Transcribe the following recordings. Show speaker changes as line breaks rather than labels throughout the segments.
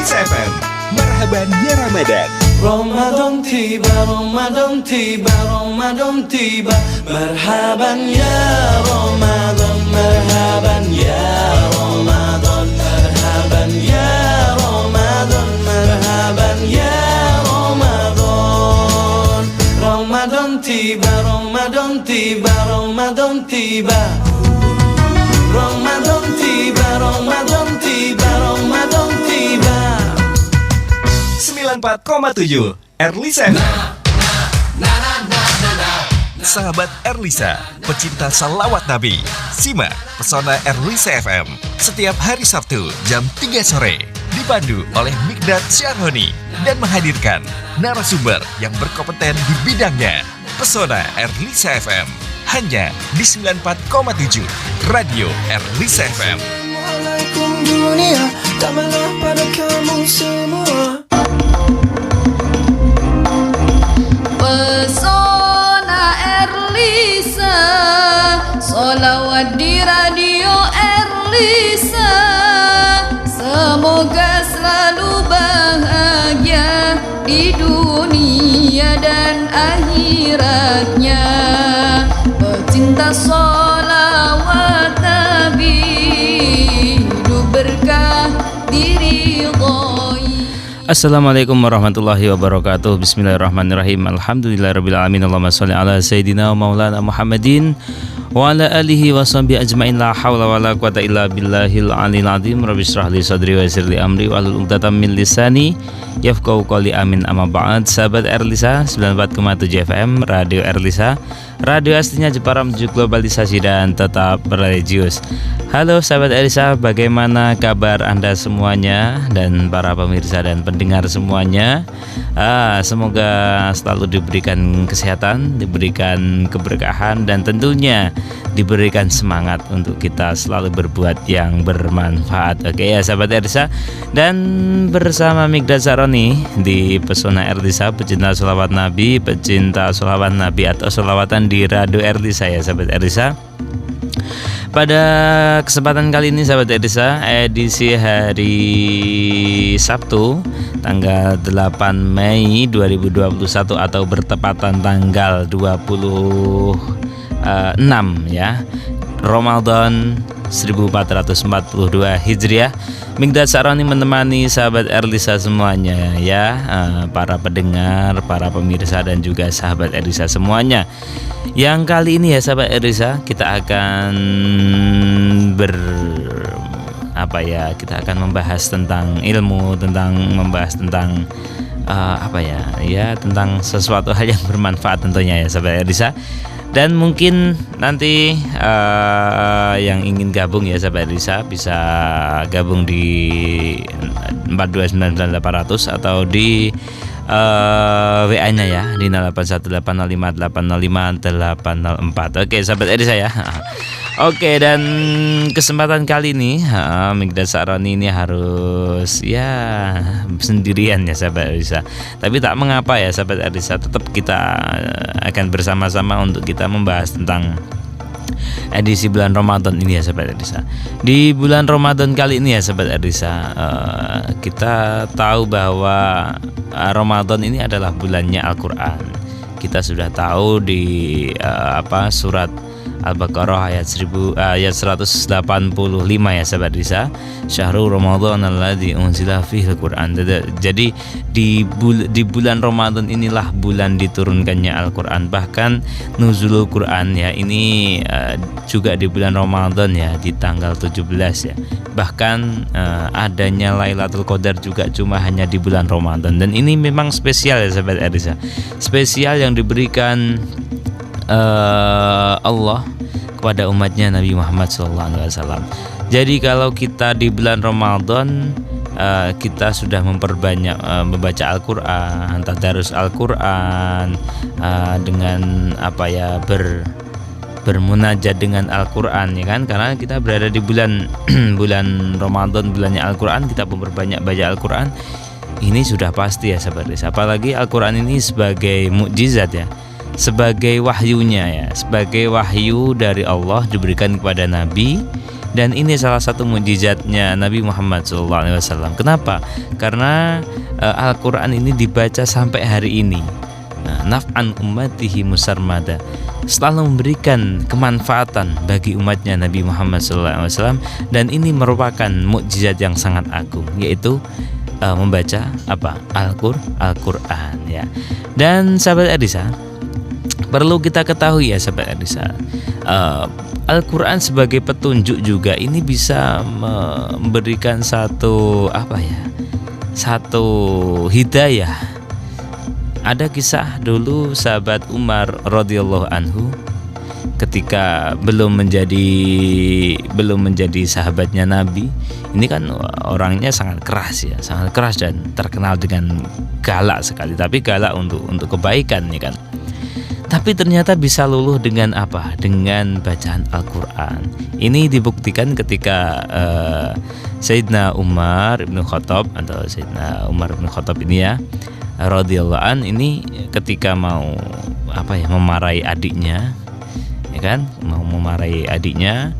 Erlisa FM. Marhaban ya Ramadan.
Ramadan tiba, Ramadan tiba, Ramadan tiba. Marhaban ya Ramadan, marhaban ya Ramadan, marhaban ya Ramadan, marhaban ya Ramadan. Ramadan tiba, Ramadan tiba, Ramadan tiba. Ramadan tiba, Ramadan tiba, Ramadan tiba.
94,7 Erlisa FM. Sahabat Erlisa, pecinta salawat Nabi, simak Pesona Erlisa FM setiap hari Sabtu jam 3 sore dipandu oleh Mikdad Syarhoni dan menghadirkan narasumber yang berkompeten di bidangnya. Pesona Erlisa FM hanya di 94,7 Radio Erlisa FM.
Assalamualaikum dunia, damailah pada kamu semua.
Pesona Erlisa, sholawat di radio Erlisa. Semoga selalu bahagia di dunia dan akhiratnya. Pecinta sholawat Nabi, hidup berkah diridhoi.
Assalamualaikum warahmatullahi wabarakatuh. Bismillahirrahmanirrahim. Alhamdulillahirrabbilalamin. Allahumma sholli ala Sayyidina wa maulana Muhammadin wa ala alihi wa sahbihi ajma'in. La hawla wa la quwata illa billahil aliyil azim. Rabbi shrah li sadri wa yassir li amri wahlul 'uqdatam min lisani yafqahu qawli. Amin. Amma ba'd. Sahabat Erlisa 94,7 FM Radio Erlisa, radio aslinya Jepara menuju globalisasi dan tetap religius. Halo sahabat Erlisa, bagaimana kabar Anda semuanya dan para pemirsa dan pendengar semuanya? Semoga selalu diberikan kesehatan, diberikan keberkahan, dan tentunya diberikan semangat untuk kita selalu berbuat yang bermanfaat. Oke ya sahabat Erlisa, dan bersama Mikdad Syarhoni di Pesona Erlisa, pecinta sholawat Nabi, pecinta sholawat Nabi atau sholawatan di Radio Erlisa ya sahabat Erlisa. Pada kesempatan kali ini sahabat Erlisa, edisi hari Sabtu tanggal 8 Mei 2021 atau bertepatan tanggal 26 ya Ramadan 1442 Hijriah. Mikdad Syarhoni menemani sahabat Erlisa semuanya ya, para pendengar, para pemirsa dan juga sahabat Erlisa semuanya. Yang kali ini ya sahabat Erlisa, kita akan kita akan membahas tentang ilmu, membahas tentang tentang sesuatu hal yang bermanfaat tentunya ya sahabat Erlisa. Dan mungkin nanti yang ingin gabung ya sahabat Erlisa bisa gabung di 4299800 atau di WA-nya ya di 081805805804. Oke sahabat Erlisa ya. Oke, dan kesempatan kali ini Mikdad Syarhoni ini harus sendirian ya sahabat Erlisa. Tapi tak mengapa ya sahabat Erlisa, tetap kita akan bersama-sama untuk kita membahas tentang edisi bulan Ramadan ini ya sahabat Erlisa. Di bulan Ramadan kali ini ya sahabat Erlisa, kita tahu bahwa Ramadan ini adalah bulannya Al-Quran. Kita sudah tahu di surat Al-Baqarah ayat 185 ya sahabat Erlisa. Syahrul Ramadan alladzi unzila fihi al-Qur'an. Jadi di bulan Ramadan inilah bulan diturunkannya Al-Qur'an. Bahkan nuzulul Qur'an ya ini juga di bulan Ramadan ya, di tanggal 17 ya. Bahkan adanya Lailatul Qadar juga cuma hanya di bulan Ramadan. Dan ini memang spesial ya sahabat Erlisa. Spesial yang diberikan Allah kepada umatnya Nabi Muhammad SAW. Jadi kalau kita di bulan Ramadan kita sudah memperbanyak membaca Al-Quran, tadarus Al-Quran, dengan bermunajat dengan Al-Quran ya kan, karena kita berada di bulan Ramadan, bulannya Al-Quran, kita memperbanyak baca Al-Quran. Ini sudah pasti ya sahabat Erlisa. Apalagi Al-Quran ini sebagai mukjizat ya, sebagai wahyunya ya, sebagai wahyu dari Allah diberikan kepada Nabi, Dan ini salah satu mukjizatnya Nabi Muhammad SAW. Kenapa? Karena Al-Quran ini dibaca sampai hari ini. Naf'an ummatihi musarmada, selalu memberikan kemanfaatan bagi umatnya Nabi Muhammad SAW. Dan ini merupakan mukjizat yang sangat agung, yaitu membaca Al-Quran ya. Dan sahabat Ardisa, perlu kita ketahui ya sahabat Ardisa, Al-Quran sebagai petunjuk juga ini bisa memberikan satu hidayah. Ada kisah dulu sahabat Umar radhiyallahu anhu ketika belum menjadi sahabatnya Nabi. Ini kan orangnya sangat keras dan terkenal dengan galak sekali, tapi galak untuk kebaikan ya kan. Tapi ternyata bisa luluh dengan apa? Dengan bacaan Al-Quran. Ini dibuktikan ketika Sayyidina Umar bin Khattab ini ya, radhiyallahu an, ini ketika mau memarahi adiknya, ya kan, mau memarahi adiknya,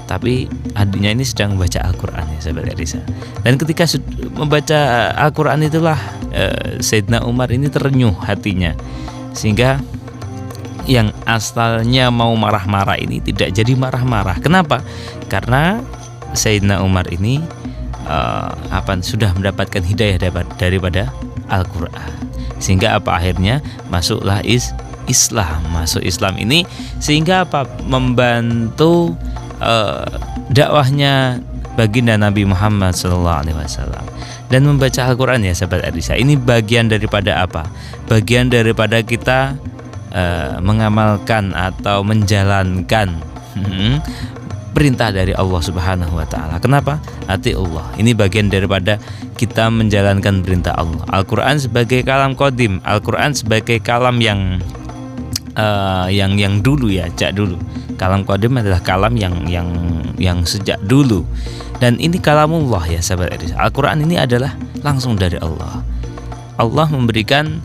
tapi adiknya ini sedang membaca Al-Quran ya sahabat Arisa. Dan ketika membaca Al-Quran itulah Sayyidina Umar ini terenyuh hatinya, sehingga yang asalnya mau marah-marah ini tidak jadi marah-marah. Kenapa? Karena Sayyidina Umar ini sudah mendapatkan hidayah daripada Al-Quran, sehingga akhirnya masuklah masuk Islam ini, sehingga membantu dakwahnya baginda Nabi Muhammad SAW. Dan membaca Al-Quran ya sahabat Arisa, ini bagian daripada apa? Bagian daripada kita mengamalkan atau menjalankan perintah dari Allah Subhanahu wa taala. Kenapa? Ati Allah. Ini bagian daripada kita menjalankan perintah Allah. Al-Qur'an sebagai kalam qadim, Al-Qur'an sebagai kalam yang dulu ya, sejak dulu. Kalam qadim adalah kalam yang sejak dulu. Dan ini kalamullah ya sahabat Aris. Al-Qur'an ini adalah langsung dari Allah. Allah memberikan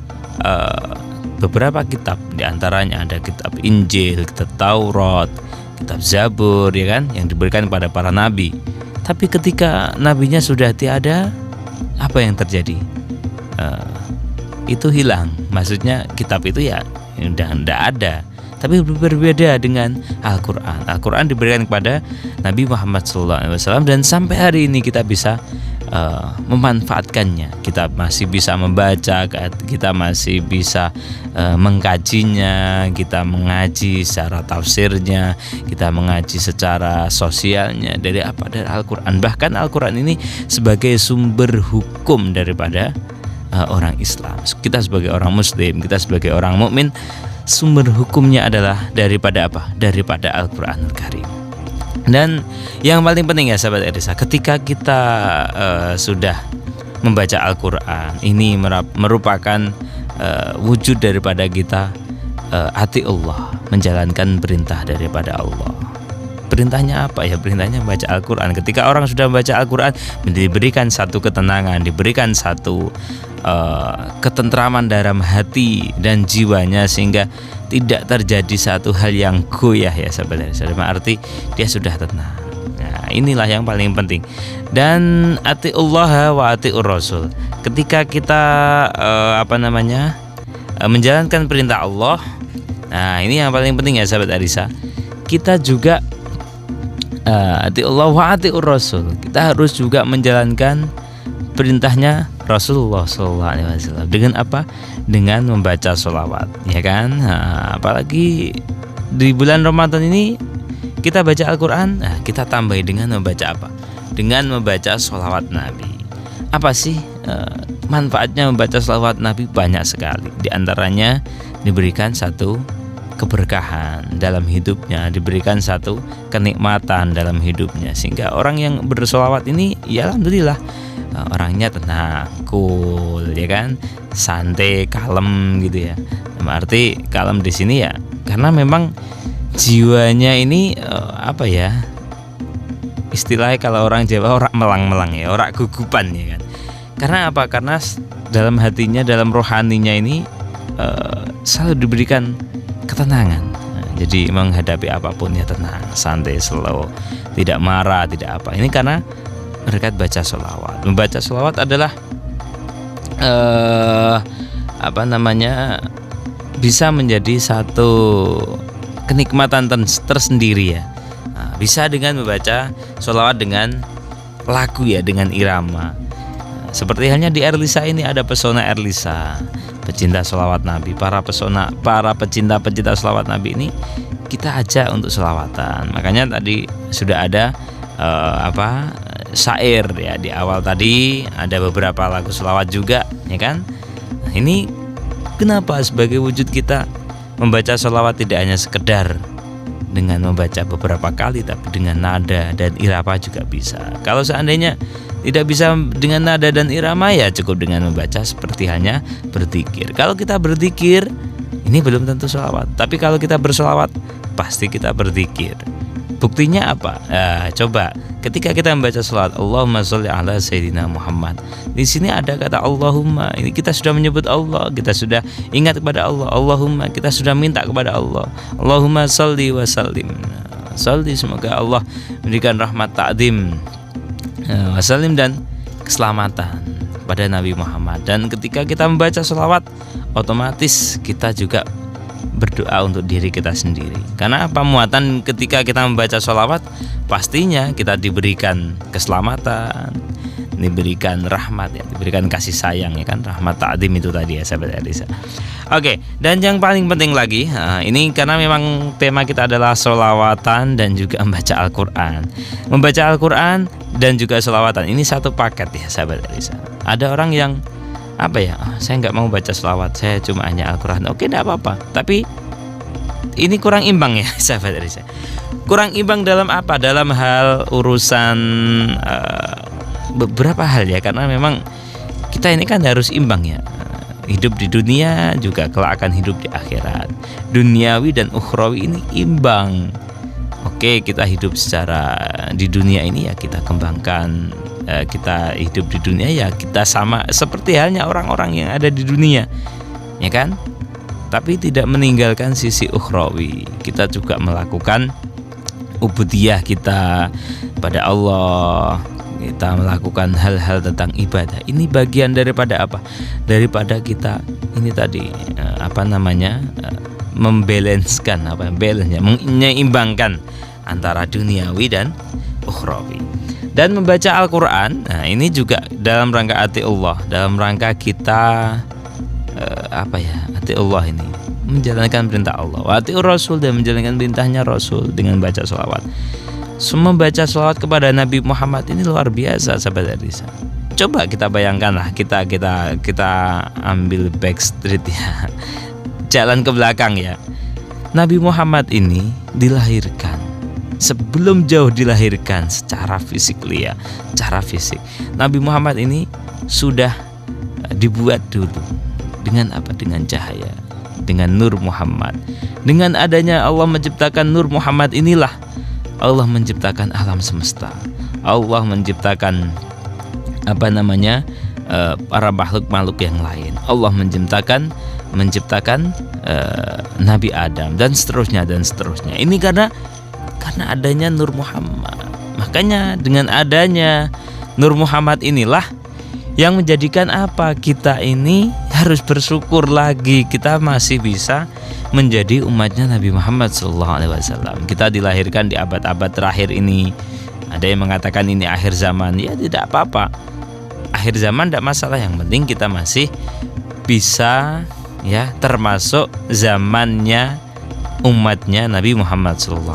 beberapa kitab, diantaranya ada kitab Injil, kitab Taurat, kitab Zabur ya kan, yang diberikan kepada para nabi. Tapi ketika nabinya sudah tiada, apa yang terjadi? Itu hilang. Maksudnya kitab itu ya udah tidak ada. Tapi berbeda dengan Al-Quran. Al-Quran diberikan kepada Nabi Muhammad SAW, dan sampai hari ini kita bisa memanfaatkannya. Kita masih bisa membaca, kita masih bisa mengkajinya, kita mengaji secara tafsirnya, kita mengaji secara sosialnya dari Al-Quran. Bahkan Al-Quran ini sebagai sumber hukum daripada orang Islam. Kita sebagai orang Muslim, kita sebagai orang mukmin, sumber hukumnya adalah daripada apa? Daripada Al-Quranul Karim. Dan yang paling penting ya sahabat Erisa, ketika kita sudah membaca Al-Quran, ini merupakan wujud daripada kita ati Allah, menjalankan perintah daripada Allah. Perintahnya apa ya? Perintahnya membaca Al-Quran. Ketika orang sudah membaca Al-Quran, diberikan satu ketenangan, diberikan satu ketentraman dalam hati dan jiwanya, sehingga tidak terjadi satu hal yang goyah ya sahabat. Dalam arti dia sudah tenang. Nah, inilah yang paling penting. Dan atiullah wa atiur rasul. Ketika kita menjalankan perintah Allah, nah ini yang paling penting ya sahabat Arisa. Kita juga atiullah wa atiur rasul. Kita harus juga menjalankan perintahnya Rasulullah SAW. Dengan apa? Dengan membaca sholawat, ya kan? Nah, apalagi di bulan Ramadan ini kita baca Al-Quran, nah, kita tambahi dengan membaca apa? Dengan membaca sholawat Nabi. Apa sih manfaatnya membaca sholawat Nabi? Banyak sekali. Di antaranya diberikan satu keberkahan dalam hidupnya, diberikan satu kenikmatan dalam hidupnya, sehingga orang yang bersholawat ini ya alhamdulillah orangnya tenang, cool, ya kan, santai, kalem gitu ya. Arti kalem di sini ya karena memang jiwanya ini istilahnya kalau orang Jawa orang melang-melang ya, orang gugupan ya kan. Karena apa? Karena dalam hatinya, dalam rohaninya ini selalu diberikan ketenangan. Jadi menghadapi apapun ya tenang, santai, slow, tidak marah, tidak apa. Ini karena berkat baca sholawat. Membaca sholawat adalah bisa menjadi satu kenikmatan tersendiri ya. Nah, bisa dengan membaca sholawat dengan lagu ya, dengan irama. Seperti halnya di Erlisa ini ada pesona Erlisa, pecinta sholawat Nabi. Para pecinta sholawat Nabi ini kita ajak untuk sholawatan. Makanya tadi sudah ada syair ya di awal tadi, ada beberapa lagu sholawat juga, ya kan? Nah, ini kenapa sebagai wujud kita membaca sholawat tidak hanya sekedar dengan membaca beberapa kali, tapi dengan nada dan irama juga bisa. Kalau seandainya tidak bisa dengan nada dan irama, ya cukup dengan membaca seperti hanya berzikir. Kalau kita berzikir, ini belum tentu sholawat. Tapi kalau kita bersolawat, pasti kita berzikir. Buktinya apa? Coba ketika kita membaca sholawat, Allahumma sholli ala Sayyidina Muhammad. Di sini ada kata Allahumma. Ini kita sudah menyebut Allah, kita sudah ingat kepada Allah. Allahumma, kita sudah minta kepada Allah. Allahumma sholli wa sallim. Sholli, semoga Allah memberikan rahmat ta'zim, wasallim dan keselamatan pada Nabi Muhammad. Dan ketika kita membaca sholawat, otomatis kita juga berdoa untuk diri kita sendiri. Karena apa? Muatan ketika kita membaca sholawat, pastinya kita diberikan keselamatan, diberikan rahmat ya, diberikan kasih sayang ya kan, rahmat ta'zim itu tadi ya sahabat Erlisa. Oke, dan yang paling penting lagi, ini karena memang tema kita adalah sholawatan dan juga membaca Al-Quran. Membaca Al-Quran dan juga sholawatan, ini satu paket ya sahabat Erlisa. Ada orang yang saya nggak mau baca sholawat, saya cuma hanya Al-Quran. Oke, tidak apa-apa. Tapi ini kurang imbang ya sahabat Erlisa. Kurang imbang dalam apa? Dalam hal urusan beberapa hal ya, karena memang kita ini kan harus imbang ya. Hidup di dunia juga kelak akan hidup di akhirat. Duniawi dan ukhrawi ini imbang. Oke, kita hidup secara di dunia ini ya kita kembangkan, kita hidup di dunia ya kita sama seperti halnya orang-orang yang ada di dunia, ya kan? Tapi tidak meninggalkan sisi ukhrawi. Kita juga melakukan ubudiyah kita pada Allah. Kita melakukan hal-hal tentang ibadah. Ini bagian daripada apa? Daripada kita ini tadi membalanskan menyeimbangkan antara duniawi dan ukhrawi. Dan membaca Al-Quran, nah ini juga dalam rangka ati Allah, dalam rangka kita ati Allah ini menjalankan perintah Allah, wa ati Rasul, dan menjalankan perintahnya Rasul dengan baca sholawat. Membaca sholawat kepada Nabi Muhammad ini luar biasa sahabat Erlisa. Coba kita bayangkanlah, kita ambil backstreet ya, jalan ke belakang ya. Nabi Muhammad ini dilahirkan, sebelum jauh dilahirkan secara fisik ya, secara fisik Nabi Muhammad ini sudah dibuat dulu dengan apa? Dengan cahaya, dengan nur Muhammad. Dengan adanya Allah menciptakan nur Muhammad, inilah Allah menciptakan alam semesta. Allah menciptakan para makhluk-makhluk yang lain. Allah menciptakan Nabi Adam dan seterusnya. Ini karena adanya Nur Muhammad. Makanya dengan adanya Nur Muhammad inilah yang menjadikan kita ini harus bersyukur lagi, kita masih bisa menjadi umatnya Nabi Muhammad SAW. Kita dilahirkan di abad-abad terakhir ini. Ada yang mengatakan ini akhir zaman, ya tidak apa-apa. Akhir zaman tidak masalah, yang penting kita masih bisa ya termasuk zamannya umatnya Nabi Muhammad SAW.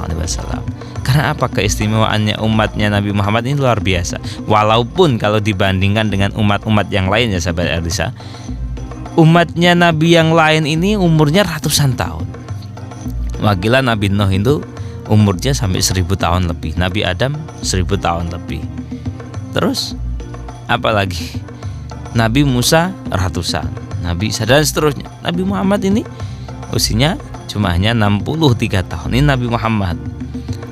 Karena apa? Keistimewaannya umatnya Nabi Muhammad ini luar biasa. Walaupun kalau dibandingkan dengan umat-umat yang lain ya sahabat Erlisa, umatnya Nabi yang lain ini umurnya ratusan tahun. Wakilah Nabi Nuh itu umurnya sampai 1000 tahun lebih, Nabi Adam 1000 tahun lebih. Terus apalagi Nabi Musa ratusan, Nabi Isa dan seterusnya. Nabi Muhammad ini usianya cuma hanya 63 tahun. Ini Nabi Muhammad.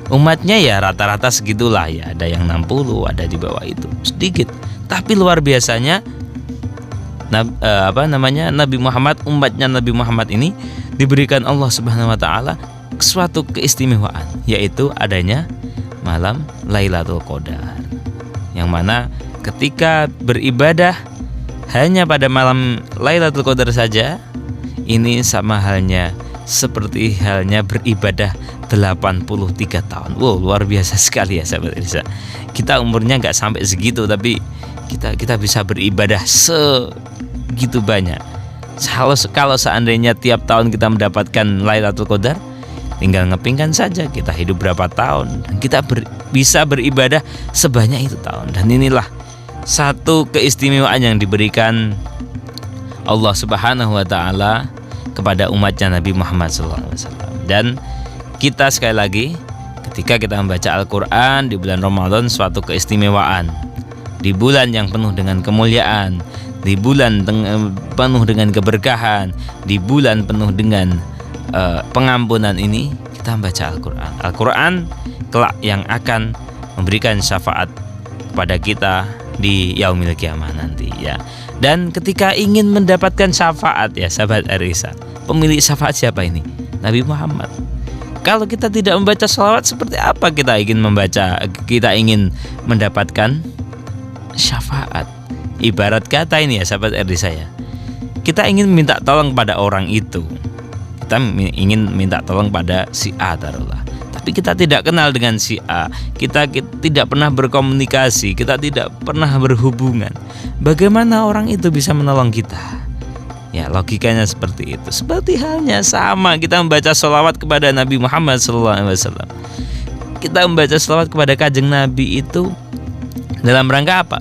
Umatnya ya rata-rata segitulah ya, ada yang 60, ada di bawah itu, sedikit. Tapi luar biasanya Nabi Muhammad, umatnya Nabi Muhammad ini diberikan Allah Subhanahu wa taala suatu keistimewaan, yaitu adanya malam Lailatul Qadar, yang mana ketika beribadah hanya pada malam Lailatul Qadar saja, ini sama halnya seperti halnya beribadah 83 tahun. Wow, luar biasa sekali ya sahabat Irsa. Kita umurnya nggak sampai segitu, tapi kita bisa beribadah segitu banyak. Kalau seandainya tiap tahun kita mendapatkan Lailatul Qadar, tinggal ngepingkan saja kita hidup berapa tahun dan kita bisa beribadah sebanyak itu tahun. Dan inilah satu keistimewaan yang diberikan Allah Subhanahu wa taala kepada umatnya Nabi Muhammad SAW. Dan kita sekali lagi, ketika kita membaca Al-Quran di bulan Ramadan, suatu keistimewaan, di bulan yang penuh dengan kemuliaan, di bulan penuh dengan keberkahan, di bulan penuh dengan pengampunan ini, kita membaca Al-Quran. Al-Quran kelak yang akan memberikan syafaat kepada kita di yaumil kiamah nanti ya. Dan ketika ingin mendapatkan syafaat ya sahabat Arisa, pemilik syafaat siapa ini? Nabi Muhammad. Kalau kita tidak membaca sholawat, seperti apa kita ingin mendapatkan syafaat? Ibarat kata ini ya sahabat Arisa ya, kita ingin minta tolong pada orang itu, kita ingin minta tolong pada si A taruhlah, tapi kita tidak kenal dengan si A, kita tidak pernah berkomunikasi, kita tidak pernah berhubungan. Bagaimana orang itu bisa menolong kita? Ya, logikanya seperti itu. Seperti halnya sama kita membaca sholawat kepada Nabi Muhammad SAW. Kita membaca sholawat kepada Kanjeng Nabi itu dalam rangka apa?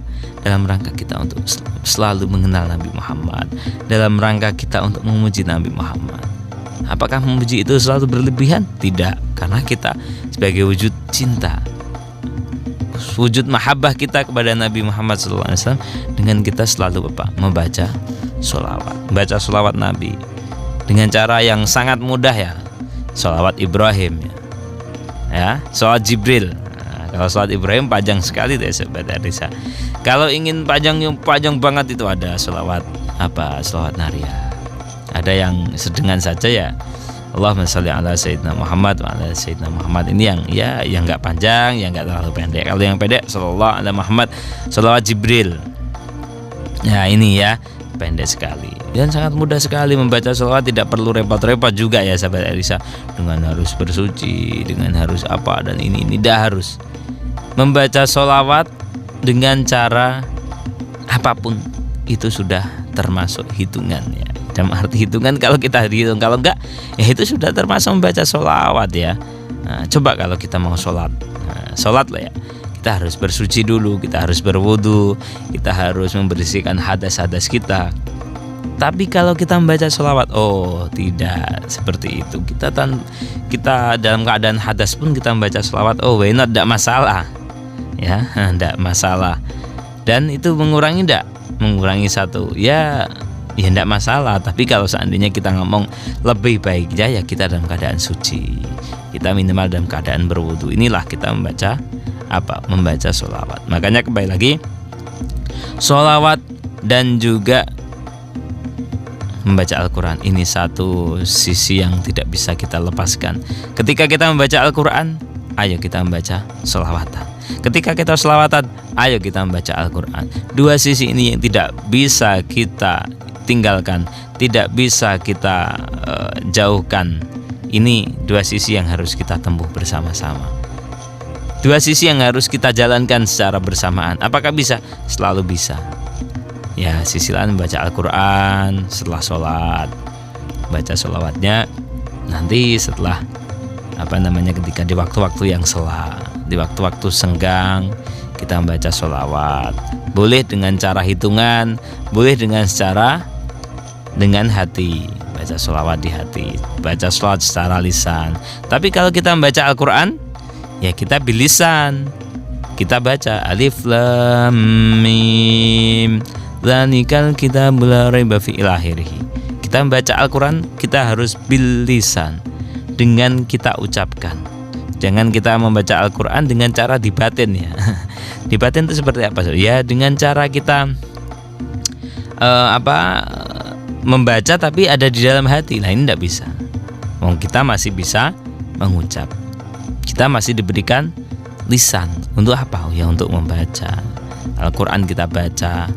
Dalam rangka kita untuk selalu mengenal Nabi Muhammad, dalam rangka kita untuk memuji Nabi Muhammad. Apakah memuji itu selalu berlebihan? Tidak, karena kita sebagai wujud cinta, wujud mahabbah kita kepada Nabi Muhammad SAW, dengan kita selalu membaca sholawat, membaca sholawat Nabi dengan cara yang sangat mudah ya. Sholawat Ibrahim ya, sholawat Jibril. Nah, kalau sholawat Ibrahim panjang sekali tuh ya sahabat Arisa. Kalau ingin panjang banget itu ada sholawat sholawat Nariyah. Ada yang sedengan saja ya, Allahumma sholli ala sayyidina Muhammad wa ala sayyidina Muhammad. Ini yang enggak panjang, yang enggak terlalu pendek. Kalau yang pendek sallallahu ala Muhammad, sholawat Jibril. Ya ini ya, pendek sekali dan sangat mudah sekali membaca sholawat, tidak perlu repot-repot juga ya sahabat Arisa, dengan harus bersuci, dengan harus apa dan ini tidak harus. Membaca sholawat dengan cara apapun itu sudah termasuk hitungan ya. Dalam arti hitungan, kalau kita hitung, kalau enggak ya itu sudah termasuk membaca sholawat ya. Nah, coba kalau kita mau sholat lah ya, kita harus bersuci dulu, kita harus berwudu, kita harus membersihkan hadas-hadas kita. Tapi kalau kita membaca sholawat, oh tidak seperti itu. Kita dalam keadaan hadas pun kita membaca sholawat, oh why not, tidak masalah ya, tidak masalah. Dan itu mengurangi satu ya tidak masalah. Tapi kalau seandainya kita ngomong lebih baiknya ya kita dalam keadaan suci, kita minimal dalam keadaan berwudu, inilah kita membaca sholawat. Makanya kembali lagi, sholawat dan juga membaca Al-Quran ini satu sisi yang tidak bisa kita lepaskan. Ketika kita membaca Al-Quran, ayo kita membaca sholawatan. Ketika kita sholawatan, ayo kita membaca Al-Quran. Dua sisi ini yang tidak bisa kita tinggalkan, tidak bisa kita jauhkan. Ini dua sisi yang harus kita tempuh bersama-sama, dua sisi yang harus kita jalankan secara bersamaan. Apakah bisa? Selalu bisa ya. Sisi lain membaca Al-Quran setelah sholat, baca sholawatnya nanti setelah ketika di waktu-waktu yang sela, di waktu-waktu senggang kita membaca sholawat. Boleh dengan cara hitungan, boleh dengan hati, baca sholawat di hati, baca sholawat secara lisan. Tapi kalau kita membaca Al-Quran ya kita bilisan, kita baca alif lam mim dzalikal kitabul la raiba fi akhirih. Kita membaca Al-Quran kita harus bilisan, dengan kita ucapkan. Jangan kita membaca Al-Quran dengan cara dibatin ya. Dibatin itu seperti apa? Ya dengan cara kita membaca tapi ada di dalam hati. Nah ini tidak bisa. Kita masih bisa mengucap. Kita masih diberikan lisan. Untuk apa? Ya untuk membaca. Al-Quran kita baca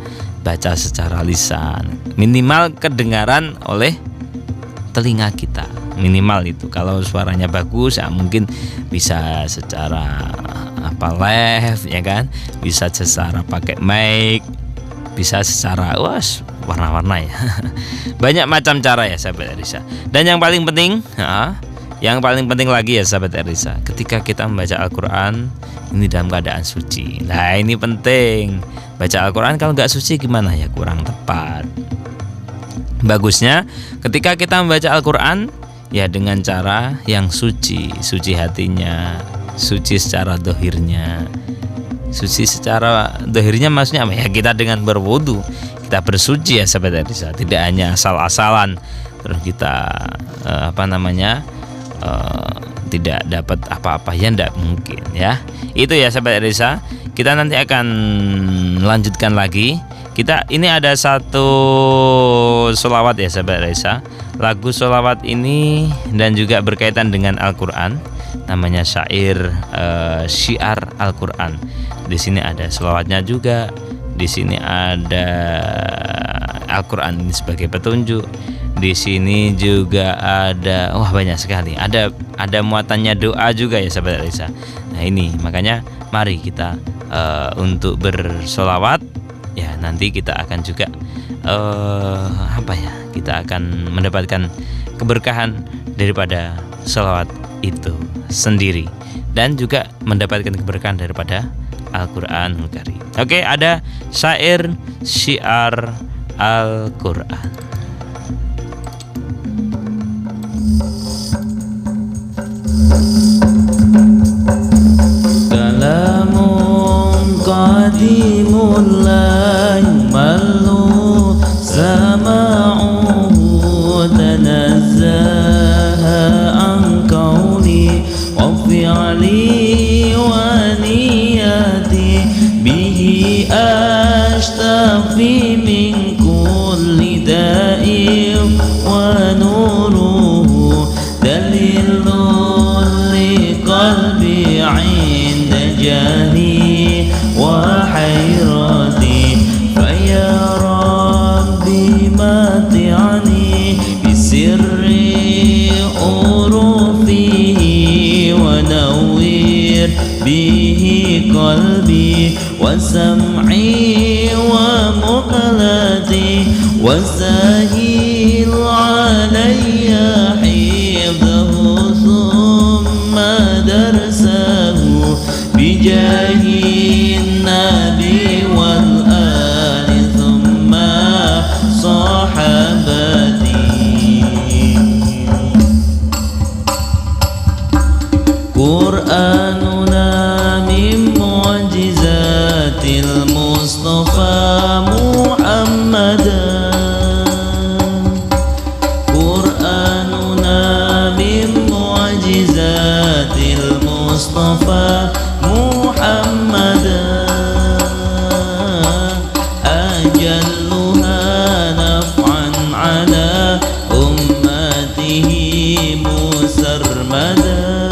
secara lisan. Minimal kedengaran oleh telinga kita. Minimal itu. Kalau suaranya bagus ya mungkin bisa secara live ya kan. Bisa secara pakai mic. Bisa secara warna-warna ya. Banyak macam cara ya sahabat Erlisa. Dan yang paling penting lagi ya sahabat Erlisa, ketika kita membaca Al-Quran ini dalam keadaan suci. Nah ini penting. Baca Al-Quran kalau nggak suci gimana ya, kurang tepat. Bagusnya ketika kita membaca Al-Quran ya dengan cara yang suci hatinya, suci secara dohirnya. Suci secara dohirnya maksudnya apa ya? Kita dengan berwudu, kita bersuci ya sahabat Erlisa. Tidak hanya asal-asalan terus kita tidak dapat apa-apa, ya tidak mungkin ya. Itu ya sahabat Erlisa. Kita nanti akan lanjutkan lagi. Ini ada satu sholawat ya sahabat Erlisa. Lagu sholawat ini dan juga berkaitan dengan Al-Quran. Namanya syiar Al-Quran. Di sini ada sholawatnya juga. Di sini ada Al-Quran ini sebagai petunjuk. Di sini juga ada banyak sekali. Ada muatannya doa juga ya sahabat Erlisa. Nah ini makanya mari kita untuk bersolawat ya, nanti kita akan juga kita akan mendapatkan keberkahan daripada solawat itu sendiri dan juga mendapatkan keberkahan daripada Al-Quranul Karim. Oke, ada syair syiar Al-Quran.
Kalamun qadimun la yumallu sama'uhu tanazzaha an kauni wa fi'li wa niyati bihi ashtafi min kulli da'in wa nuruhu dalilun li qalbi 'inda jahli wa hayrati faya rabbi mati'ani bisirri urufihi wa nawwir bihi qalbi wa sam'i wa muqlati wa sahil alayya hifdhahu thumma darsahu bijahin nabi wal ali thumma sahabati. Qur'anuna min mu'jizatil Mustafa Muhammadan. Qur'anuna min mu'jizatil Mustafa Muhammadan. Ajalluha naf'an ala ummatihi musarmadan.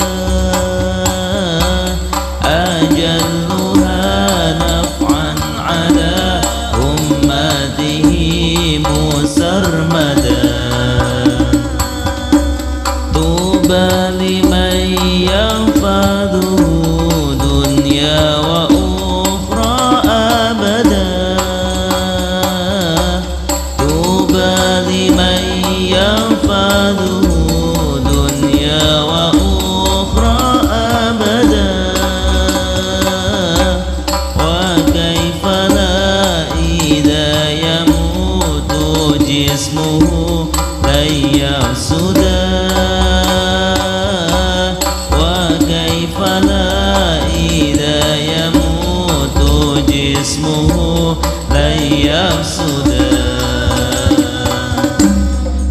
Ajalluha naf'an ala ummatihi musarmadan. Tuba liman yanfaduhu dunya wa ukhra abada. Tuba liman yanfaduhu dunya wa ukhra abada. Wa kaifa la idha yamutu jismuhu la yafsuda. Wa kaifa la idha yamutu jismuhu la yafsuda.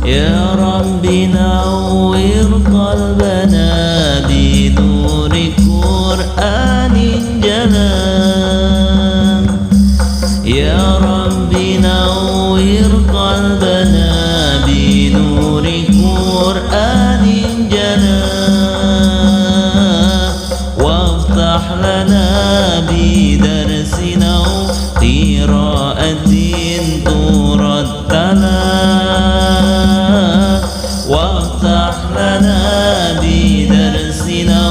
Ya Rabbi nawwir qalbana bi nuri Qur'anin jalan. Ya Rabbi nawwir qalbana bi nuri Qur'anin jalan.
بدرسنا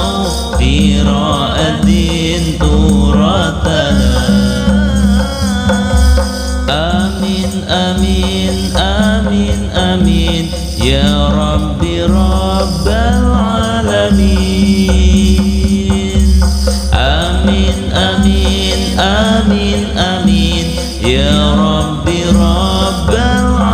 قراءة ترتلى آمين آمين آمين آمين يا رب رب العالمين آمين آمين آمين آمين يا رب رب العالمين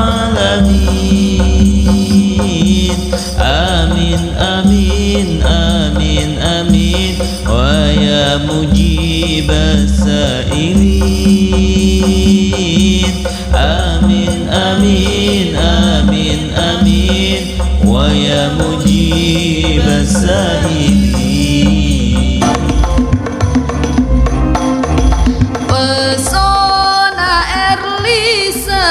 آمين آمين آمين آمين ويا مجيب السائلين آمين آمين آمين آمين ويا مجيب السائلين
Pesona Erlisa,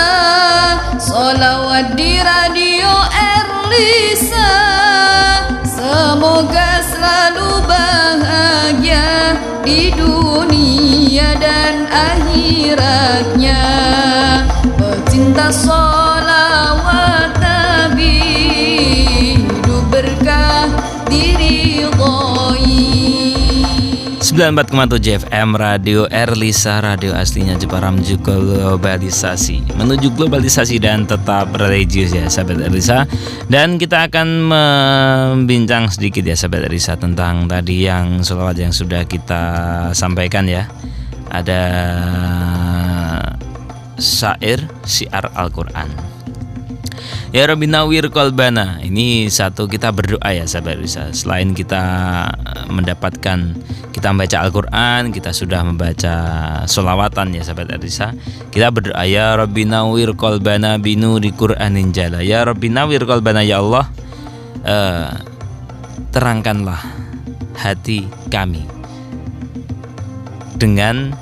sholawat di radio Erlisa. Semoga selalu bahagia di dunia dan akhiratnya. Pecinta sholawat Nabi, hidup berkah diridhoi.
94,7 FM Radio Erlisa, radio aslinya Jepara menuju globalisasi, dan tetap religius ya sahabat Erlisa. Dan kita akan membincang sedikit ya sahabat Erlisa tentang tadi yang sholawat yang sudah kita sampaikan ya. Ada syiar Al-Quran. Ya Rabbi nawwir qalbana. Ini satu, kita berdoa ya sahabat Erlisa. Selain kita mendapatkan, kita membaca Al-Quran, kita sudah membaca sholawatan ya sahabat Erlisa, kita berdoa ya Rabbi nawwir qalbana binuri Qur'anin jala. Ya Rabbi nawwir qalbana, ya Allah, terangkanlah hati kami dengan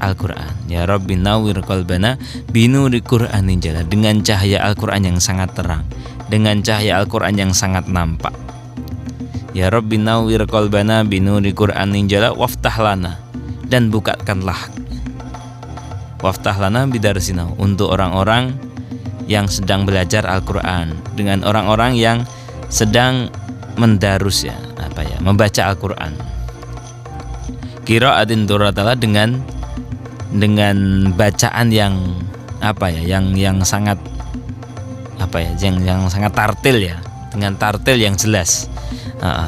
Al-Quran. Ya Rabbi nawwir qalbana binuri Qur'anin jala, dengan cahaya Al-Quran yang sangat terang, dengan cahaya Al-Quran yang sangat nampak. Ya Rabbi nawwir qalbana binuri Qur'anin jala waftah lana, dan bukakanlah, waftah lana bidarsina, untuk orang-orang yang sedang belajar Al-Quran, dengan orang-orang yang sedang mendarus ya, membaca Al-Quran. Qiraatin turatala, dengan bacaan yang yang sangat yang sangat tartil ya, dengan tartil yang jelas.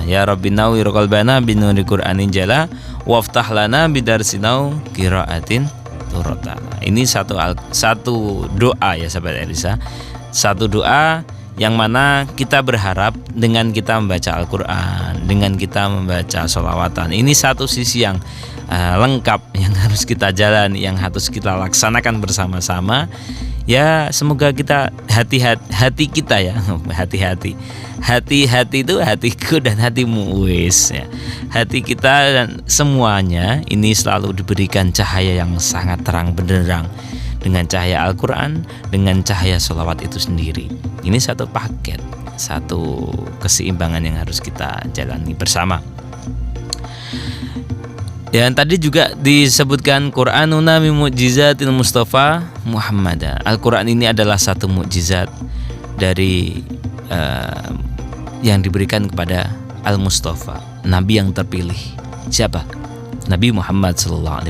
Ya Rabbi nawwir qalbana binuri Qur'anin jala waftah lana bidarsinau qiraatin turatala. Ini satu doa ya sahabat Erlisa, satu doa yang mana kita berharap dengan kita membaca Al-Quran, dengan kita membaca sholawatan, ini satu sisi yang lengkap yang harus kita jalani, yang harus kita laksanakan bersama-sama. Ya semoga kita hati kita ya, hati itu hatiku dan hatimu wis ya. Hati kita dan semuanya ini selalu diberikan cahaya yang sangat terang benderang, dengan cahaya Al-Quran, dengan cahaya sholawat itu sendiri. Ini satu paket, satu keseimbangan yang harus kita jalani bersama. Dan tadi juga disebutkan Qur'anuna min mu'jizatil Mustafa Muhammad. Al-Quran ini adalah satu mukjizat dari yang diberikan kepada Al-Mustafa, Nabi yang terpilih. Siapa? Nabi Muhammad SAW.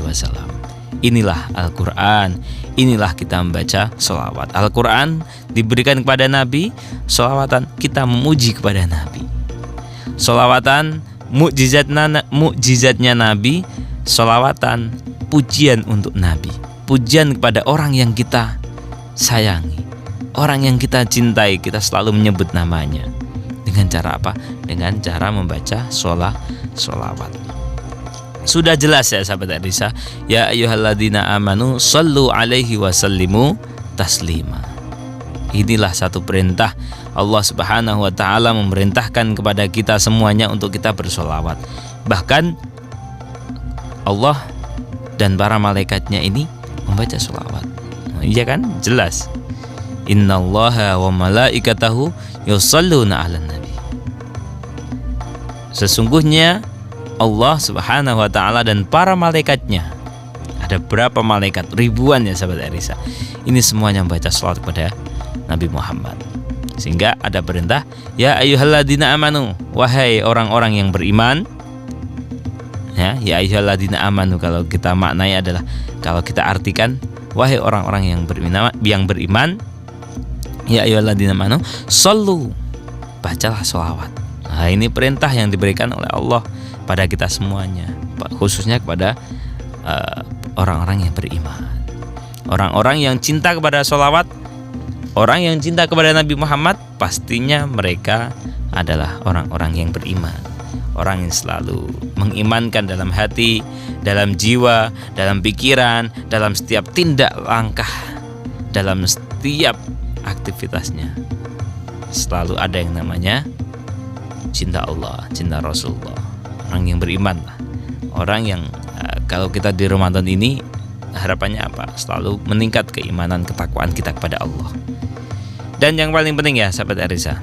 Inilah Al-Quran, inilah kita membaca sholawat. Al-Quran diberikan kepada Nabi, sholawatan kita memuji kepada Nabi. Sholawatan mukjizatnya Nabi, sholawatan pujian untuk Nabi, pujian kepada orang yang kita sayangi, orang yang kita cintai. Kita selalu menyebut namanya. Dengan cara apa? Dengan cara membaca sholawat. Sudah jelas ya sahabat Erlisa. Ya ayyuhalladzina amanu shallu alaihi wasallimu taslima. Inilah satu perintah Allah Subhanahu wa taala, memerintahkan kepada kita semuanya untuk kita bersolawat. Bahkan Allah dan para malaikatnya ini membaca solawat. Iya kan? Jelas. Innallaha wa malaikatahu yusholluna 'alan nabi. Sesungguhnya Allah Subhanahu wa taala dan para malaikatnya, ada berapa malaikat? Ribuan ya sahabat Erlisa. Ini semuanya membaca salawat kepada Nabi Muhammad. Sehingga ada perintah, ya ayyuhalladzina amanu, wahai orang-orang yang beriman. Ya ayyuhalladzina amanu kalau kita maknai adalah, kalau kita artikan, wahai orang-orang yang beriman, ya ayyuhalladzina amanu, shollu, bacalah sholawat. Nah, ini perintah yang diberikan oleh Allah pada kita semuanya, khususnya kepada orang-orang yang beriman. Orang-orang yang cinta kepada sholawat, orang yang cinta kepada Nabi Muhammad, pastinya mereka adalah orang-orang yang beriman. Orang yang selalu mengimankan dalam hati, dalam jiwa, dalam pikiran, dalam setiap tindak langkah, dalam setiap aktivitasnya. Selalu ada yang namanya cinta Allah, cinta Rasulullah. Orang yang beriman lah. Orang yang kalau kita di Ramadan ini harapannya apa? Selalu meningkat keimanan, ketakwaan kita kepada Allah. Dan yang paling penting ya sahabat Arisa,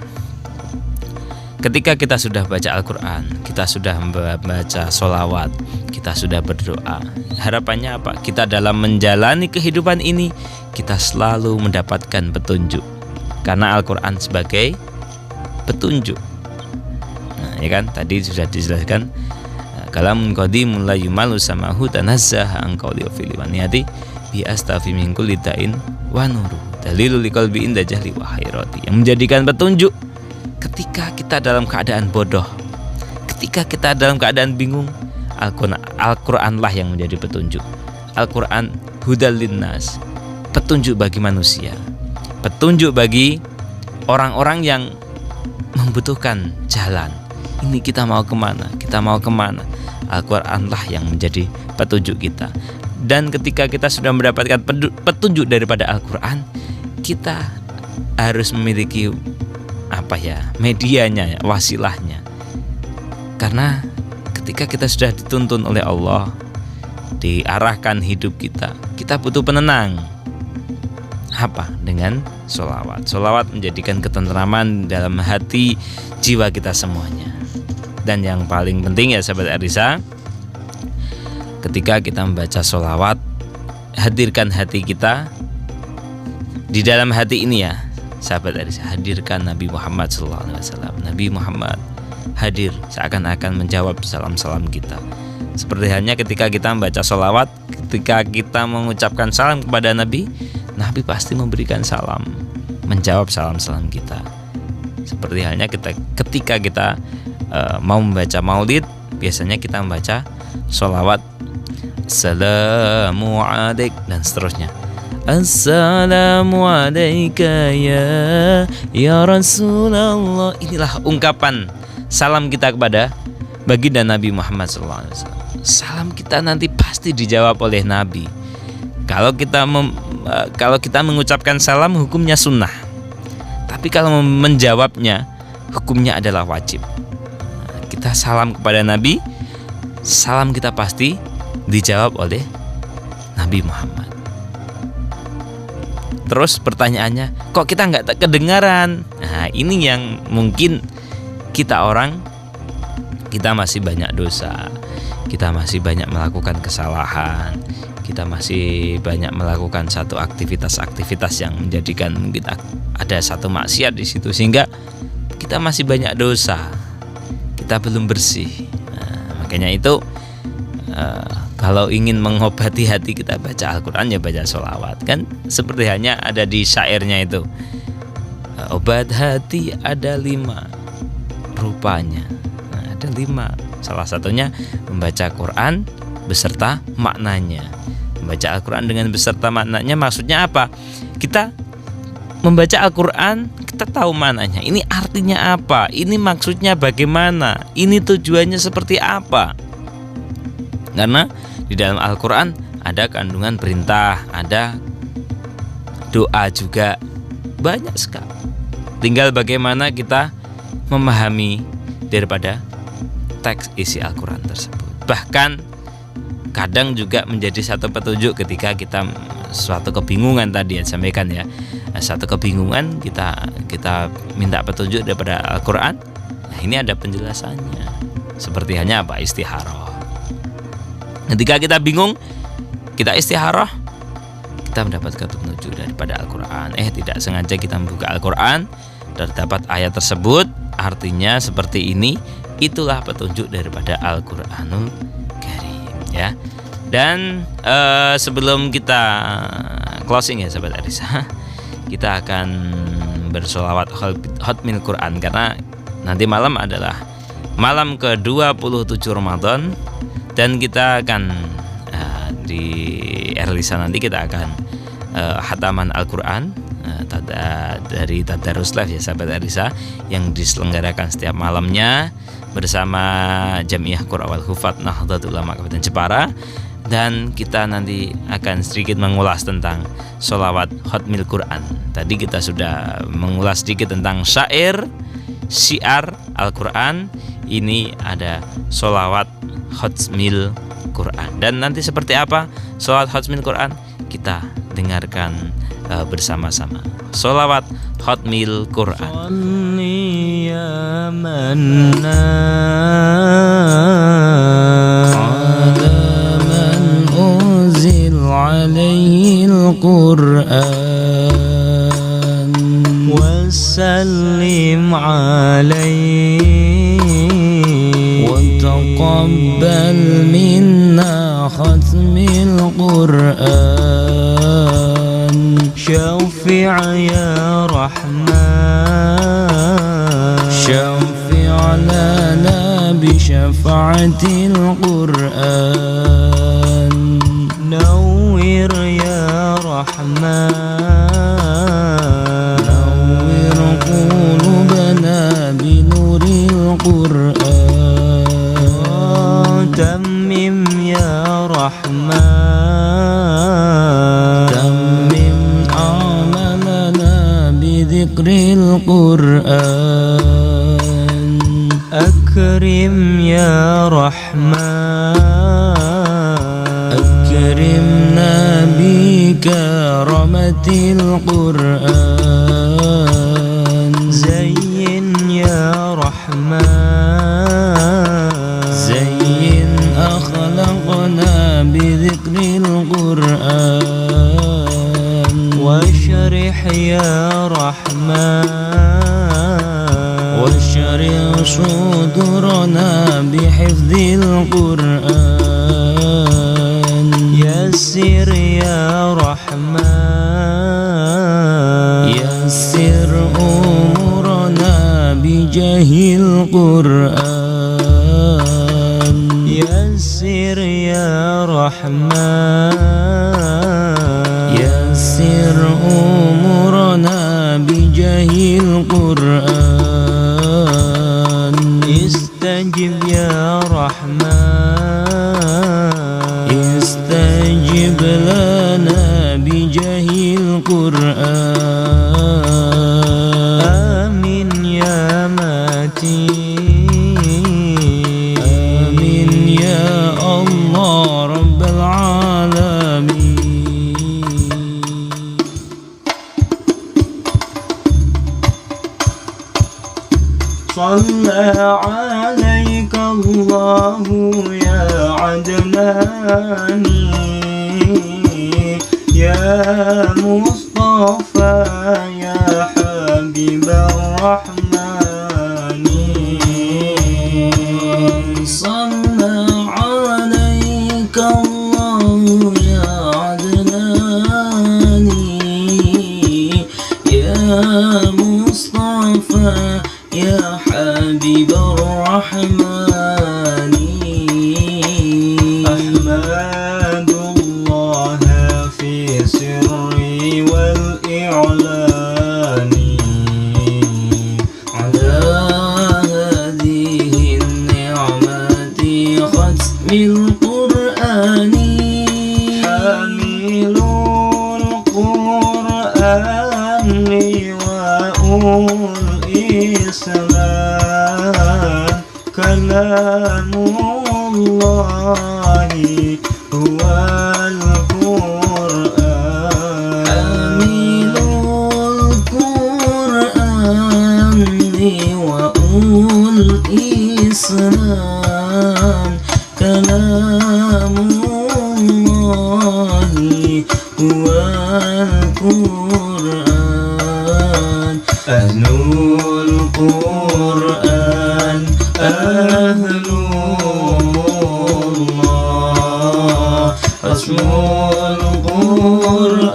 ketika kita sudah baca Al-Quran, kita sudah membaca sholawat, kita sudah berdoa, harapannya apa? Kita dalam menjalani kehidupan ini, kita selalu mendapatkan petunjuk. Karena Al-Quran sebagai petunjuk. Nah, ya kan? Tadi sudah dijelaskan, kalamun qadimun la yumalu samahu tanazzaha an qawli wa fili wa niyati bi astafi min kulli ta'in wa nuru dalilul liqalbi inda jahli wa hayrati, yang menjadikan petunjuk ketika kita dalam keadaan bodoh, ketika kita dalam keadaan bingung. Al-Quranlah yang menjadi petunjuk. Al-Quran hudal linnas, petunjuk bagi manusia, petunjuk bagi orang-orang yang membutuhkan jalan. Ini kita mau kemana? Kita mau kemana? Al-Quranlah yang menjadi petunjuk kita. Dan ketika kita sudah mendapatkan petunjuk daripada Al-Quran, kita harus memiliki medianya, wasilahnya. Karena ketika kita sudah dituntun oleh Allah, diarahkan hidup kita butuh penenang. Apa? Dengan sholawat. Sholawat menjadikan ketentraman dalam hati, jiwa kita semuanya. Dan yang paling penting ya sahabat Arisa, ketika kita membaca sholawat, hadirkan hati kita. Di dalam hati ini ya sahabat Arisa, hadirkan Nabi Muhammad SAW. Nabi Muhammad hadir seakan-akan menjawab salam-salam kita. Seperti halnya ketika kita membaca sholawat, ketika kita mengucapkan salam kepada Nabi, Nabi pasti memberikan salam, menjawab salam-salam kita. Seperti halnya ketika kita mau membaca maulid, biasanya kita membaca sholawat, Assalamu alaik, dan seterusnya. Assalamu alaika ya Rasulullah. Inilah ungkapan salam kita kepada baginda Nabi Muhammad SAW. Salam kita nanti pasti dijawab oleh Nabi. Kalau kita mengucapkan salam, hukumnya sunnah. Tapi kalau menjawabnya, hukumnya adalah wajib. Kita salam kepada Nabi, salam kita pasti dijawab oleh Nabi Muhammad. Terus pertanyaannya, kok kita nggak kedengaran? Nah, ini yang mungkin kita masih banyak dosa, kita masih banyak melakukan kesalahan, kita masih banyak melakukan satu aktivitas yang menjadikan mungkin ada satu maksiat di situ, sehingga kita masih banyak dosa, kita belum bersih. Nah, makanya itu kalau ingin mengobati hati kita, baca Al-Quran ya baca sholawat. Kan seperti hanya ada di syairnya itu, obat hati ada 5 rupanya. Nah, ada 5. Salah satunya membaca Quran beserta maknanya. Membaca Al-Quran dengan beserta maknanya maksudnya apa? Kita membaca Al-Quran, kita tahu maknanya. Ini artinya apa? Ini maksudnya bagaimana? Ini tujuannya seperti apa? Karena di dalam Al-Quran ada kandungan perintah, ada doa juga, banyak sekali. Tinggal bagaimana kita memahami daripada teks isi Al-Quran tersebut. Bahkan kadang juga menjadi satu petunjuk ketika kita suatu kebingungan, tadi ya sampaikan ya, satu kebingungan, kita minta petunjuk daripada Al-Quran. Nah, ini ada penjelasannya. Seperti hanya apa? Istikharah. Ketika kita bingung, kita istikharah, kita mendapatkan petunjuk daripada Al-Quran. Tidak sengaja kita membuka Al-Quran, terdapat ayat tersebut artinya seperti ini, itulah petunjuk daripada Al-Qur'anul Karim ya. Dan sebelum kita closing ya sahabat Arisa, kita akan bersolawat Khatmil Quran karena nanti malam adalah malam ke-27 Ramadan dan kita akan di Erlisa nanti kita akan hataman Al-Quran dari Tadarus Live ya sahabat Arisa yang diselenggarakan setiap malamnya bersama Jamiah Qura wal Hufat Nahdlatul Ulama Kabupaten Jepara. Dan kita nanti akan sedikit mengulas tentang sholawat Khatmil Quran. Tadi kita sudah mengulas sedikit tentang syair, syiar Al-Quran. Ini ada sholawat Khatmil Quran. Dan nanti seperti apa sholawat Khatmil Quran? Kita dengarkan bersama-sama. Sholawat Khatmil Quran.
Salli ya عليه القرآن وسلم عليه وتقبل منا ختم القرآن شفع يا رحمن شفع لنا بشفاعة القرآن نوّر يا رحمن نوّر قلوبنا بنور القرآن تمم يا رحمن تمم عملنا بذكر القرآن أكرم يا رحمن أكرمنا بكرامة القرآن زين يا رحمن زين أخلاقنا بذكر القرآن واشرح يا رحمن واشرح صدورنا بحفظ القرآن يسر يا رحمن يسر أمورنا بجاه القرآن يسر يا رحمن يسر أمورنا بجاه القرآن استجب يا رحمن استجب لنا بجاه القرآن آمين يا متين آمين يا الله رب العالمين صلى عليك الله يا عدناني يا مصطفى يا حبيب الرحمن صلى عليك الله يا عدناني يا مصطفى يا حبيب الرحمن أحمد الله في سري والإعلان على هذه النعمة ختم القرآن حامل القرآن وأولي الإسلام كلام الله هو القرآن حامل القرآن وأولي الإسلام كلام الله هو القرآن Ahlul Quran, Ahlullah, Rasul Quran,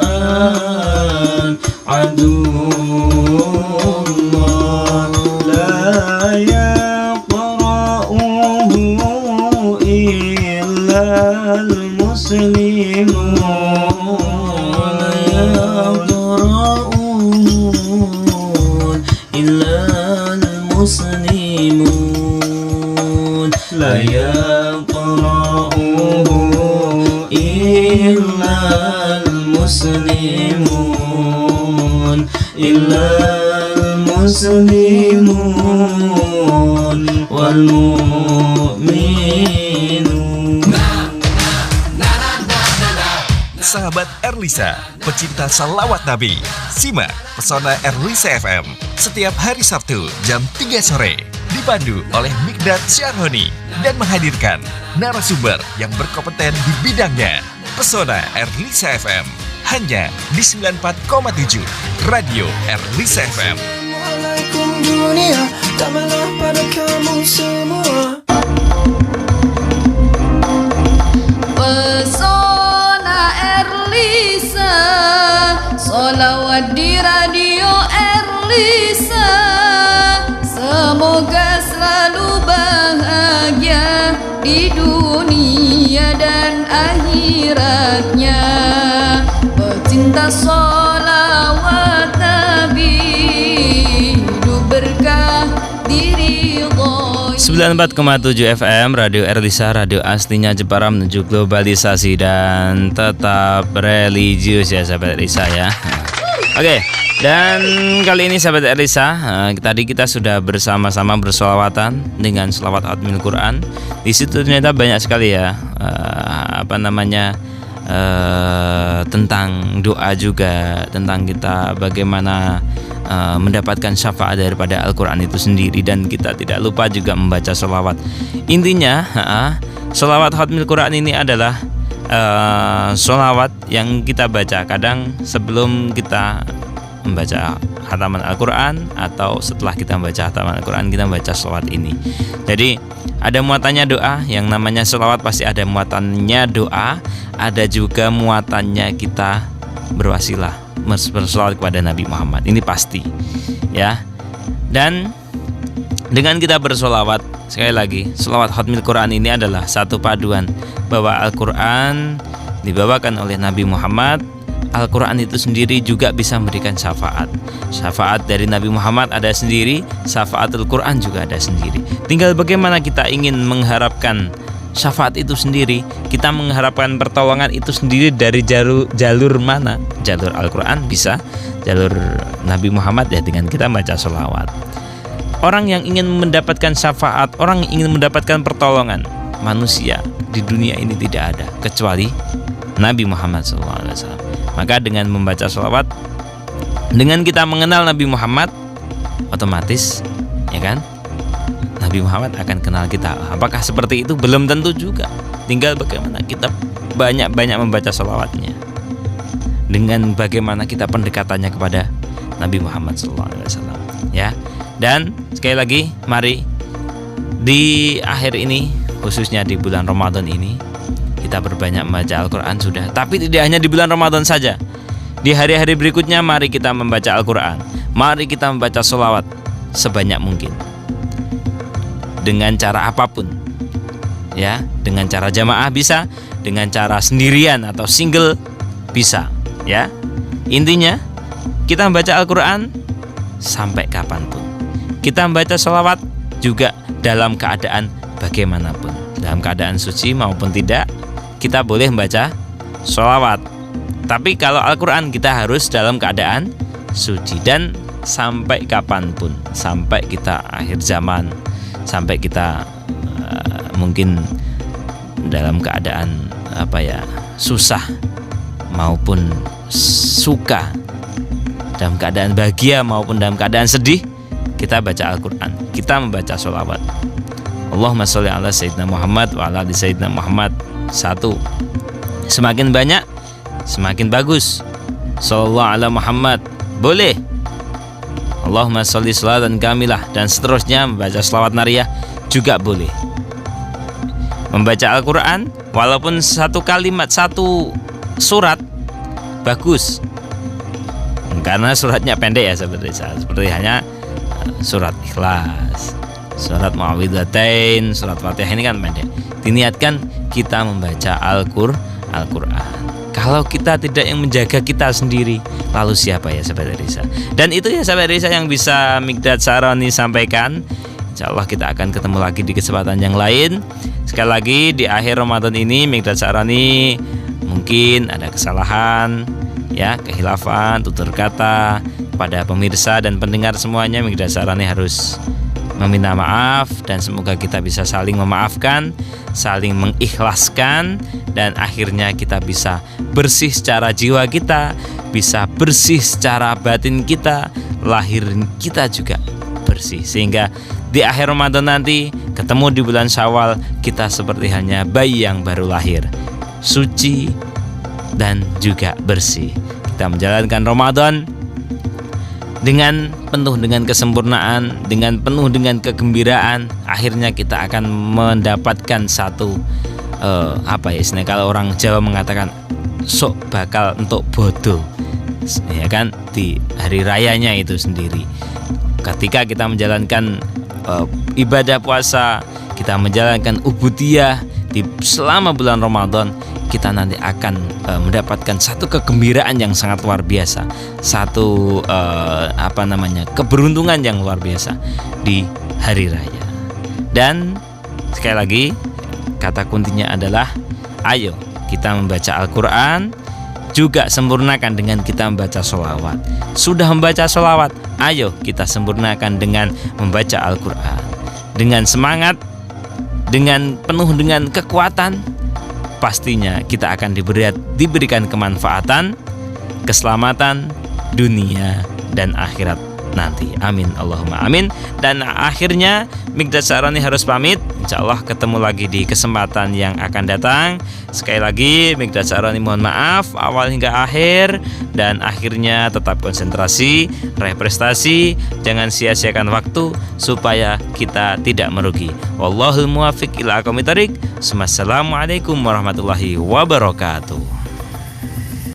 Adullah, la yaqra'uhu illa al-muslimun, la yaqra'uhu illa al-muslimun, la yaqra'uhu illa al-muslimun, illa al-muslimun wal mu'minun.
Sahabat Erlisa, pecinta salawat Nabi, simak Pesona Erlisa FM setiap hari Sabtu jam 3 sore dipandu oleh Mikdad Syarhoni dan menghadirkan narasumber yang berkompeten di bidangnya. Pesona Erlisa FM hanya di 94,7 Radio Erlisa FM.
Assalamualaikum dunia, damailah pada kamu semua.
Pesona Erlisa, sholawat di radio Erlisa. Semoga selalu bahagia di dunia dan akhiratnya. Pecinta sholawat Nabi, hidup berkah diri
94,7 FM Radio Erlisa, radio aslinya Jepara menuju globalisasi dan tetap religius ya sahabat Erlisa ya. Oke, dan kali ini sahabat Erlisa, tadi kita sudah bersama-sama bersolawatan dengan selawat Khatmil Quran. Di situ ternyata banyak sekali ya tentang doa juga, tentang kita bagaimana mendapatkan syafaat daripada Al-Quran itu sendiri, dan kita tidak lupa juga membaca sholawat. Intinya sholawat Khatmil Quran ini adalah sholawat yang kita baca kadang sebelum kita membaca khataman Al-Quran atau setelah kita membaca khataman Al-Quran kita membaca sholawat ini. Jadi ada muatannya doa, yang namanya sholawat pasti ada muatannya doa, ada juga muatannya kita berwasilah bersolawat kepada Nabi Muhammad, ini pasti ya. Dan dengan kita bersolawat, sekali lagi solawat Khatmil Quran ini adalah satu paduan bahwa Al-Quran dibawakan oleh Nabi Muhammad. Al-Quran itu sendiri juga bisa memberikan syafaat. Syafaat dari Nabi Muhammad ada sendiri, syafaatul Quran juga ada sendiri. Tinggal bagaimana kita ingin mengharapkan syafaat itu sendiri, kita mengharapkan pertolongan itu sendiri dari jalur mana? Jalur Al-Quran bisa, jalur Nabi Muhammad ya dengan kita baca sholawat. Orang yang ingin mendapatkan syafaat, orang yang ingin mendapatkan pertolongan manusia di dunia ini tidak ada kecuali Nabi Muhammad SAW. Maka dengan membaca sholawat, dengan kita mengenal Nabi Muhammad, otomatis ya kan, Nabi Muhammad akan kenal kita. Apakah seperti itu? Belum tentu juga. Tinggal bagaimana kita banyak-banyak membaca sholawatnya, dengan bagaimana kita pendekatannya kepada Nabi Muhammad SAW ya. Dan sekali lagi, mari di akhir ini, khususnya di bulan Ramadan ini, kita berbanyak membaca Al-Quran sudah. Tapi tidak hanya di bulan Ramadan saja, di hari-hari berikutnya mari kita membaca Al-Quran, mari kita membaca sholawat sebanyak mungkin, dengan cara apapun ya, dengan cara jamaah bisa, dengan cara sendirian atau single bisa ya. Intinya kita membaca Al-Quran sampai kapanpun, kita membaca sholawat juga dalam keadaan bagaimanapun, dalam keadaan suci maupun tidak, kita boleh membaca sholawat. Tapi kalau Al-Quran kita harus dalam keadaan suci, dan sampai kapanpun, sampai kita akhir zaman, sampai kita mungkin dalam keadaan susah maupun suka, dalam keadaan bahagia maupun dalam keadaan sedih, kita baca Al-Quran, kita membaca sholawat. Allahumma sholli ala Sayyidina Muhammad wa ala ali Sayyidina Muhammad. Satu, semakin banyak semakin bagus. Sallallahu ala Muhammad boleh, Allahumma sholli sholatan kamilah dan seterusnya, membaca sholawat nariyah juga boleh. Membaca Al-Quran walaupun satu kalimat, satu surat bagus, karena suratnya pendek ya seperti hanya surat Ikhlas, surat Muawwidzatain, surat Fatihah ini kan pendek. Diniatkan kita membaca Al-Quran. Kalau kita tidak yang menjaga kita sendiri, lalu siapa ya sahabat Risa? Dan itu ya sahabat Risa yang bisa Mikdad Sya'roni sampaikan. Insya Allah kita akan ketemu lagi di kesempatan yang lain. Sekali lagi di akhir Ramadan ini Mikdad Sya'roni mungkin ada kesalahan, ya, kehilafan, tutur kata. Pada pemirsa dan pendengar semuanya, Mikdad Sya'roni harus meminta maaf, dan semoga kita bisa saling memaafkan, saling mengikhlaskan, dan akhirnya kita bisa bersih secara jiwa kita, bisa bersih secara batin kita, lahir kita juga bersih, sehingga di akhir Ramadan nanti ketemu di bulan Syawal kita seperti hanya bayi yang baru lahir, suci dan juga bersih. Kita menjalankan Ramadan dengan penuh dengan kesempurnaan, dengan penuh dengan kegembiraan. Akhirnya kita akan mendapatkan satu istilahnya kalau orang Jawa mengatakan sok bakal untuk bodoh, ya kan, di hari rayanya itu sendiri. Ketika kita menjalankan ibadah puasa, kita menjalankan ubudiyah di selama bulan Ramadan, kita nanti akan mendapatkan satu kegembiraan yang sangat luar biasa, satu keberuntungan yang luar biasa di hari raya. Dan sekali lagi kata kuncinya adalah ayo kita membaca Al-Quran, juga sempurnakan dengan kita membaca sholawat. Sudah membaca sholawat, ayo kita sempurnakan dengan membaca Al-Quran dengan semangat, dengan penuh dengan kekuatan. Pastinya kita akan diberikan kemanfaatan, keselamatan dunia dan akhirat nanti. Amin Allahumma amin. Dan akhirnya Mikdad Sya'roni harus pamit. Insyaallah ketemu lagi di kesempatan yang akan datang. Sekali lagi Mikdad Sya'roni mohon maaf awal hingga akhir, dan akhirnya tetap konsentrasi, raih prestasi, jangan sia-siakan waktu supaya kita tidak merugi. Wallahul muwaffiq ila aqwamit thoriq. Assalamualaikum warahmatullahi wabarakatuh.